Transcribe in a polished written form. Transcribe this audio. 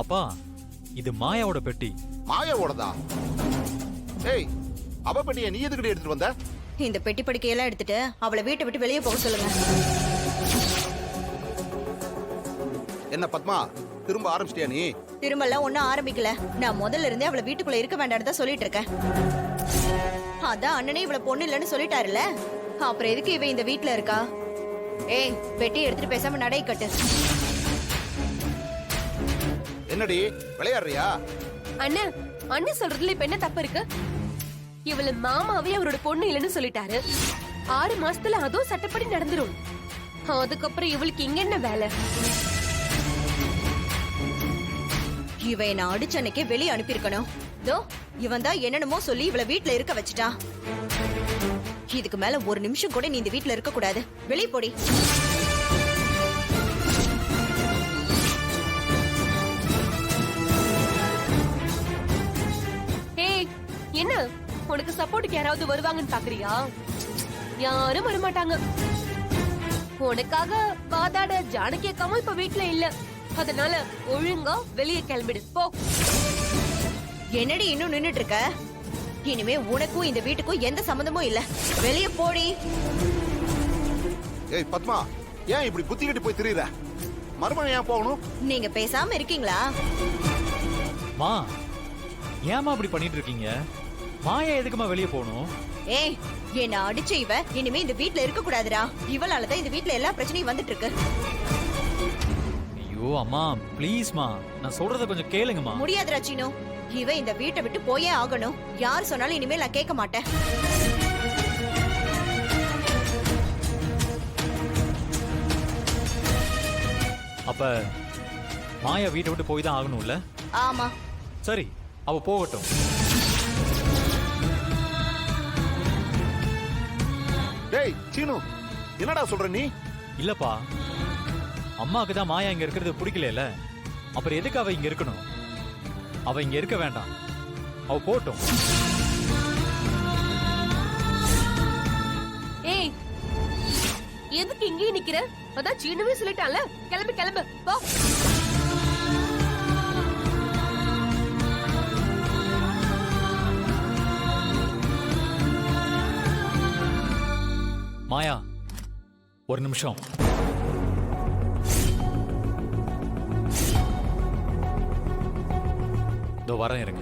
அப்பா இது மாயாவோட பெட்டி. மாயாவோடதா? ஏய், அவ பெட்டியை நீ எதுக்கிட்ட எடுத்துட்டு வந்த? இந்த பெட்டி படிக்கையெல்லாம் எடுத்துட்டு அவளை வீட்டை விட்டு வெளியே போக சொல்லுங்க. என்ன பத்மா, திரும்ப ஆரம்பிச்சிட்டியா நீ? திரும்பலாம் ஒன்னும் ஆரம்பிக்கல. நான் முதல்ல இருந்தே அவளை வீட்டுக்குள்ள இருக்க வேண்டாம்னு தான் சொல்லிட்டு இருக்கேன். அதான் அண்ணனே இவள பொண்ணு இல்லைன்னு சொல்லிட்டாருல்ல, அப்புறம் எதுக்கு இவ இந்த வீட்டுல இருக்கா? ஏய், பெட்டி எடுத்துட்டு பேசாம நடை கட்டு. என்னடி விளையாடுறியா? அண்ணன் அண்ணன் சொல்றதுல இப்ப என்ன தப்பு இருக்கு? இவள மாமாவே அவரோட பொண்ணு இல்லைன்னு சொல்லிட்டாரு. 6 மாசத்துல அதுவும் சட்டப்படி நடந்துரும். அதுக்கப்புறம் இவளுக்கு இங்க என்ன வேலை? இவ என்ன அடிச்ச அன்னைக்கே வெளியே அனுப்பியிருக்கணும். தோ இவன் தான் என்னென்னமோ சொல்லி இவளை வீட்டுல இருக்க வச்சுட்டா. இதுக்கு மேல ஒரு நிமிஷம் கூட நீ இந்த வீட்டுல இருக்க கூடாது. வெளியே போடி. ஏய், என்ன உனக்கு சப்போர்ட்டுக்கு யாராவது வருவாங்கன்னு பாக்குறியா? யாரும் வரமாட்டாங்க. உனக்காக வாதாட ஜானகி அக்காவும் இப்ப வீட்டுல இல்ல. அதனால ஒழுங்கா வெளியே கிளம்பிடு போ. என்னடி இன்னும் நின்னுட்டு இருக்க? இனிமே உனக்கும் இந்த வீட்டுக்கும் எந்த சம்பந்தமும் இல்ல. வெளியே போடி. ஏய் பத்மா, ஏன் இப்படி குத்திக்கிட்டு போய் திரியுற? மறுபடியும் ஏன் போகணும்? நீங்க பேசாம இருக்கீங்களா? மா ஏமா அப்படி பண்ணிட்டு இருக்கீங்க? மாயா எதுக்குமா வெளியே போகணும்? ஏய், என்ன அடிச்ச இவ இனிமே இந்த வீட்டுல இருக்க கூடாதுடா. இவளாலதான் இந்த வீட்டுல எல்லா பிரச்சனையும் வந்துட்டு இருக்கு. ஐயோ அம்மா ப்ளீஸ்மா, நான் சொல்றத கொஞ்சம் கேளுங்கம்மா. முடியாதுடா சீனு, இவ இந்த வீட்டை விட்டு போயே ஆகணும். யார் சொன்னாலும் இனிமேல் நான் கேட்க மாட்டேன். அப்ப மாயா வீட்டை விட்டு போய் தான் ஆகணும்ல? ஆமா. சரி, அவ போகட்டும். டேய் சீனு, என்னடா சொல்ற நீ? இல்லப்பா, அம்மாக்கு தான் மாயா இங்க இருக்கிறது பிடிக்கல. அப்புறம் எதுக்கு அவ இங்க இருக்கணும்? அவ இங்க இருக்க வேண்டாம், அவ போட்டும். ஏய், எதுக்கு இங்கே நிக்கிற? அதான் சீனுவே சொல்லிட்டான்ல, கிளம்பு கிளம்பு போ. மாயா ஒரு நிமிஷம். இதோ வரேன், இருங்க.